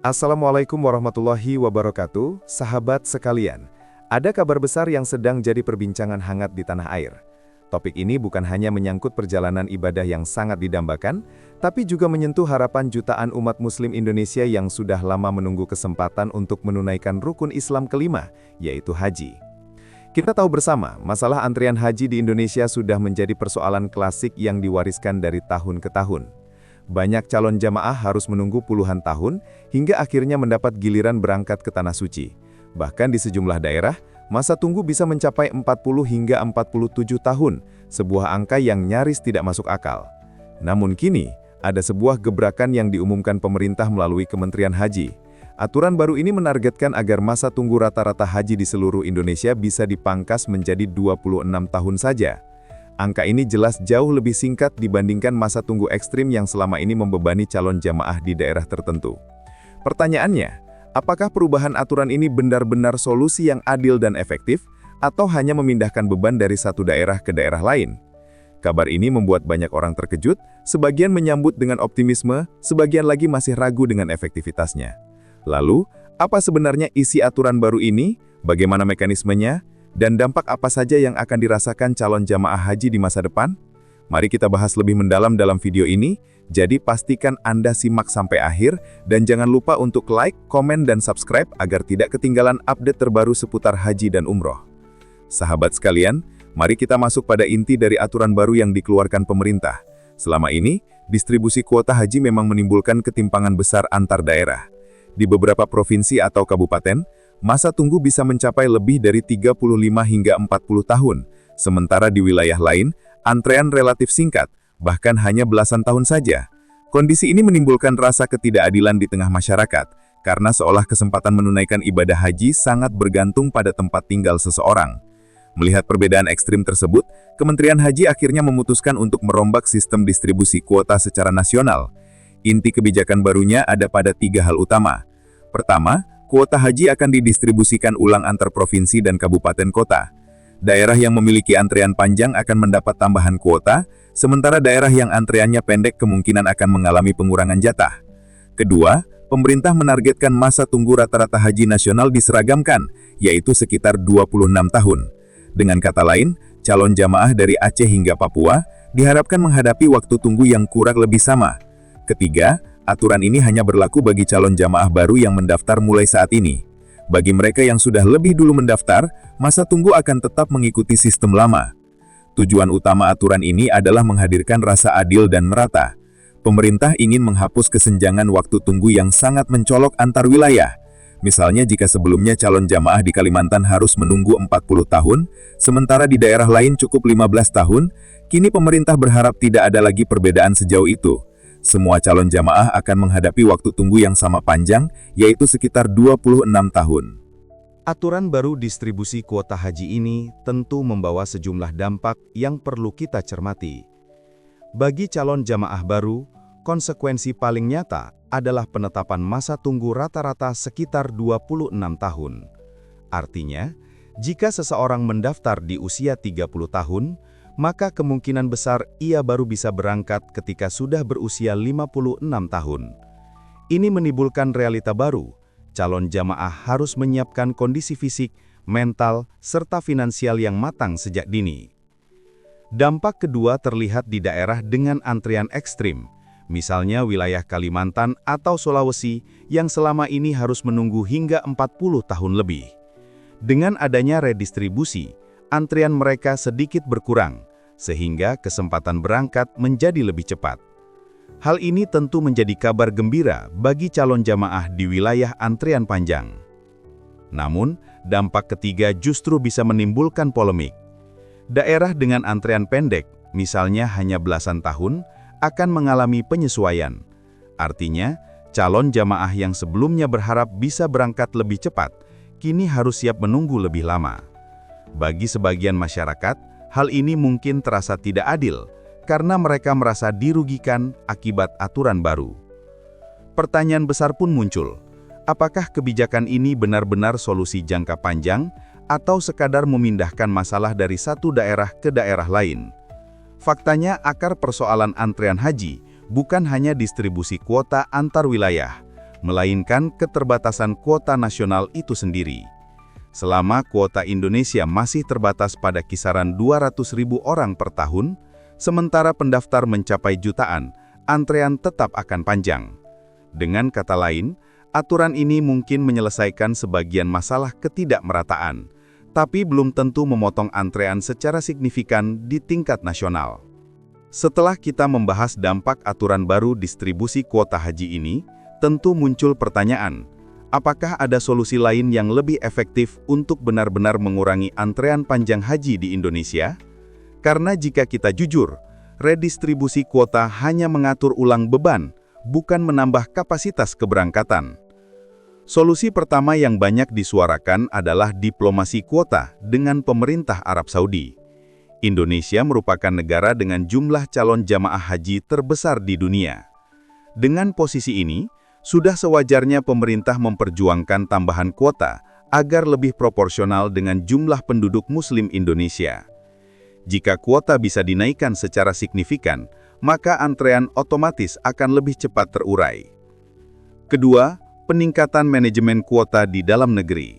Assalamualaikum warahmatullahi wabarakatuh, sahabat sekalian. Ada kabar besar yang sedang jadi perbincangan hangat di tanah air. Topik ini bukan hanya menyangkut perjalanan ibadah yang sangat didambakan, tapi juga menyentuh harapan jutaan umat muslim Indonesia yang sudah lama menunggu kesempatan untuk menunaikan rukun Islam kelima, yaitu haji. Kita tahu bersama, masalah antrian haji di Indonesia sudah menjadi persoalan klasik yang diwariskan dari tahun ke tahun. Banyak calon jamaah harus menunggu puluhan tahun hingga akhirnya mendapat giliran berangkat ke Tanah Suci. Bahkan di sejumlah daerah, masa tunggu bisa mencapai 40 hingga 47 tahun, sebuah angka yang nyaris tidak masuk akal. Namun kini, ada sebuah gebrakan yang diumumkan pemerintah melalui Kementerian Haji. Aturan baru ini menargetkan agar masa tunggu rata-rata haji di seluruh Indonesia bisa dipangkas menjadi 26 tahun saja. Angka ini jelas jauh lebih singkat dibandingkan masa tunggu ekstrim yang selama ini membebani calon jamaah di daerah tertentu. Pertanyaannya, apakah perubahan aturan ini benar-benar solusi yang adil dan efektif, atau hanya memindahkan beban dari satu daerah ke daerah lain? Kabar ini membuat banyak orang terkejut, sebagian menyambut dengan optimisme, sebagian lagi masih ragu dengan efektivitasnya. Lalu, apa sebenarnya isi aturan baru ini, bagaimana mekanismenya, dan dampak apa saja yang akan dirasakan calon jamaah haji di masa depan? Mari kita bahas lebih mendalam dalam video ini, jadi pastikan Anda simak sampai akhir, dan jangan lupa untuk like, komen, dan subscribe agar tidak ketinggalan update terbaru seputar haji dan umroh. Sahabat sekalian, mari kita masuk pada inti dari aturan baru yang dikeluarkan pemerintah. Selama ini, distribusi kuota haji memang menimbulkan ketimpangan besar antar daerah. Di beberapa provinsi atau kabupaten, masa tunggu bisa mencapai lebih dari 35 hingga 40 tahun, sementara di wilayah lain, antrean relatif singkat, bahkan hanya belasan tahun saja. Kondisi ini menimbulkan rasa ketidakadilan di tengah masyarakat, karena seolah kesempatan menunaikan ibadah haji sangat bergantung pada tempat tinggal seseorang. Melihat perbedaan ekstrim tersebut, Kementerian Haji akhirnya memutuskan untuk merombak sistem distribusi kuota secara nasional. Inti kebijakan barunya ada pada 3 hal utama. Pertama, kuota haji akan didistribusikan ulang antar provinsi dan kabupaten kota. Daerah yang memiliki antrean panjang akan mendapat tambahan kuota, sementara daerah yang antreannya pendek kemungkinan akan mengalami pengurangan jatah. Kedua, pemerintah menargetkan masa tunggu rata-rata haji nasional diseragamkan, yaitu sekitar 26 tahun. Dengan kata lain, calon jamaah dari Aceh hingga Papua diharapkan menghadapi waktu tunggu yang kurang lebih sama. Ketiga, aturan ini hanya berlaku bagi calon jamaah baru yang mendaftar mulai saat ini. Bagi mereka yang sudah lebih dulu mendaftar, masa tunggu akan tetap mengikuti sistem lama. Tujuan utama aturan ini adalah menghadirkan rasa adil dan merata. Pemerintah ingin menghapus kesenjangan waktu tunggu yang sangat mencolok antar wilayah. Misalnya jika sebelumnya calon jamaah di Kalimantan harus menunggu 40 tahun, sementara di daerah lain cukup 15 tahun, kini pemerintah berharap tidak ada lagi perbedaan sejauh itu. Semua calon jamaah akan menghadapi waktu tunggu yang sama panjang, yaitu sekitar 26 tahun. Aturan baru distribusi kuota haji ini tentu membawa sejumlah dampak yang perlu kita cermati. Bagi calon jamaah baru, konsekuensi paling nyata adalah penetapan masa tunggu rata-rata sekitar 26 tahun. Artinya, jika seseorang mendaftar di usia 30 tahun, maka kemungkinan besar ia baru bisa berangkat ketika sudah berusia 56 tahun. Ini menimbulkan realita baru. Calon jamaah harus menyiapkan kondisi fisik, mental, serta finansial yang matang sejak dini. Dampak kedua terlihat di daerah dengan antrean ekstrim, misalnya wilayah Kalimantan atau Sulawesi yang selama ini harus menunggu hingga 40 tahun lebih. Dengan adanya redistribusi, antrean mereka sedikit berkurang, sehingga kesempatan berangkat menjadi lebih cepat. Hal ini tentu menjadi kabar gembira bagi calon jamaah di wilayah antrean panjang. Namun, dampak ketiga justru bisa menimbulkan polemik. Daerah dengan antrean pendek, misalnya hanya belasan tahun, akan mengalami penyesuaian. Artinya, calon jamaah yang sebelumnya berharap bisa berangkat lebih cepat, kini harus siap menunggu lebih lama. Bagi sebagian masyarakat, hal ini mungkin terasa tidak adil, karena mereka merasa dirugikan akibat aturan baru. Pertanyaan besar pun muncul, apakah kebijakan ini benar-benar solusi jangka panjang, atau sekadar memindahkan masalah dari satu daerah ke daerah lain? Faktanya, akar persoalan antrean haji bukan hanya distribusi kuota antar wilayah, melainkan keterbatasan kuota nasional itu sendiri. Selama kuota Indonesia masih terbatas pada kisaran 200.000 orang per tahun, sementara pendaftar mencapai jutaan, antrean tetap akan panjang. Dengan kata lain, aturan ini mungkin menyelesaikan sebagian masalah ketidakmerataan, tapi belum tentu memotong antrean secara signifikan di tingkat nasional. Setelah kita membahas dampak aturan baru distribusi kuota haji ini, tentu muncul pertanyaan, apakah ada solusi lain yang lebih efektif untuk benar-benar mengurangi antrean panjang haji di Indonesia? Karena jika kita jujur, redistribusi kuota hanya mengatur ulang beban, bukan menambah kapasitas keberangkatan. Solusi pertama yang banyak disuarakan adalah diplomasi kuota dengan pemerintah Arab Saudi. Indonesia merupakan negara dengan jumlah calon jamaah haji terbesar di dunia. Dengan posisi ini, sudah sewajarnya pemerintah memperjuangkan tambahan kuota agar lebih proporsional dengan jumlah penduduk Muslim Indonesia. Jika kuota bisa dinaikkan secara signifikan, maka antrean otomatis akan lebih cepat terurai. Kedua, peningkatan manajemen kuota di dalam negeri.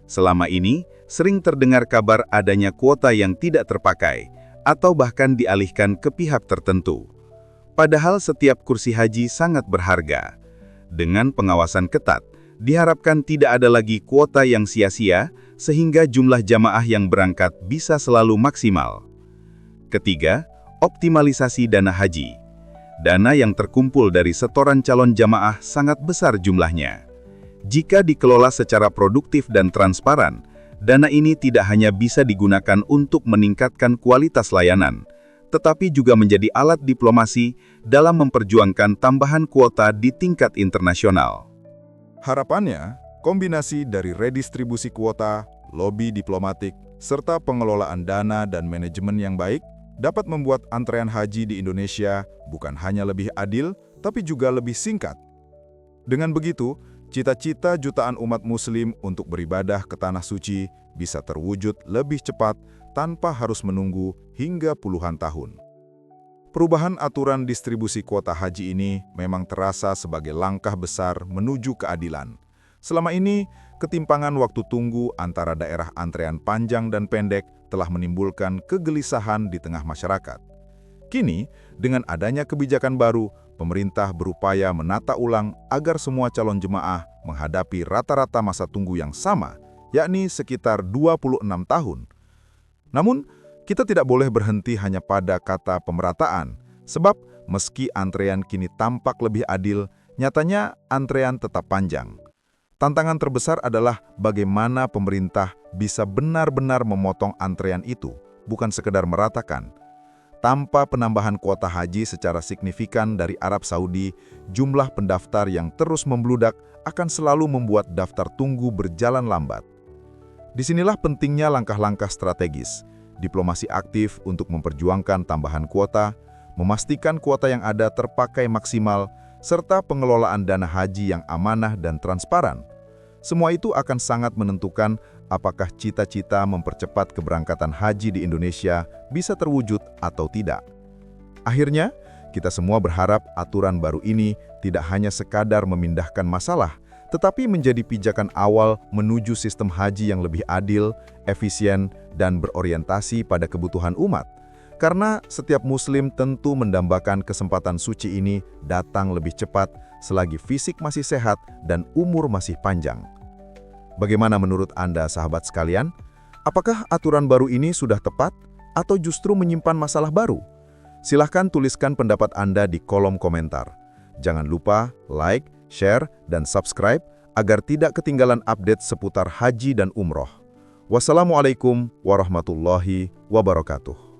Selama ini, sering terdengar kabar adanya kuota yang tidak terpakai, atau bahkan dialihkan ke pihak tertentu. Padahal setiap kursi haji sangat berharga. Dengan pengawasan ketat, diharapkan tidak ada lagi kuota yang sia-sia, sehingga jumlah jamaah yang berangkat bisa selalu maksimal. Ketiga, optimalisasi dana haji. Dana yang terkumpul dari setoran calon jamaah sangat besar jumlahnya. Jika dikelola secara produktif dan transparan, dana ini tidak hanya bisa digunakan untuk meningkatkan kualitas layanan, tetapi juga menjadi alat diplomasi dalam memperjuangkan tambahan kuota di tingkat internasional. Harapannya, kombinasi dari redistribusi kuota, lobi diplomatik, serta pengelolaan dana dan manajemen yang baik dapat membuat antrean haji di Indonesia bukan hanya lebih adil, tapi juga lebih singkat. Dengan begitu, cita-cita jutaan umat Muslim untuk beribadah ke Tanah Suci bisa terwujud lebih cepat tanpa harus menunggu hingga puluhan tahun. Perubahan aturan distribusi kuota haji ini memang terasa sebagai langkah besar menuju keadilan. Selama ini, ketimpangan waktu tunggu antara daerah antrean panjang dan pendek telah menimbulkan kegelisahan di tengah masyarakat. Kini, dengan adanya kebijakan baru, pemerintah berupaya menata ulang agar semua calon jemaah menghadapi rata-rata masa tunggu yang sama, yakni sekitar 26 tahun. Namun, kita tidak boleh berhenti hanya pada kata pemerataan, sebab meski antrean kini tampak lebih adil, nyatanya antrean tetap panjang. Tantangan terbesar adalah bagaimana pemerintah bisa benar-benar memotong antrean itu, bukan sekedar meratakan. Tanpa penambahan kuota haji secara signifikan dari Arab Saudi, jumlah pendaftar yang terus membludak akan selalu membuat daftar tunggu berjalan lambat. Disinilah pentingnya langkah-langkah strategis, diplomasi aktif untuk memperjuangkan tambahan kuota, memastikan kuota yang ada terpakai maksimal, serta pengelolaan dana haji yang amanah dan transparan. Semua itu akan sangat menentukan apakah cita-cita mempercepat keberangkatan haji di Indonesia bisa terwujud atau tidak. Akhirnya, kita semua berharap aturan baru ini tidak hanya sekadar memindahkan masalah, tetapi menjadi pijakan awal menuju sistem haji yang lebih adil, efisien, dan berorientasi pada kebutuhan umat. Karena setiap Muslim tentu mendambakan kesempatan suci ini datang lebih cepat selagi fisik masih sehat dan umur masih panjang. Bagaimana menurut Anda, sahabat sekalian? Apakah aturan baru ini sudah tepat atau justru menyimpan masalah baru? Silahkan tuliskan pendapat Anda di kolom komentar. Jangan lupa like, share, dan subscribe agar tidak ketinggalan update seputar haji dan umroh. Wassalamualaikum warahmatullahi wabarakatuh.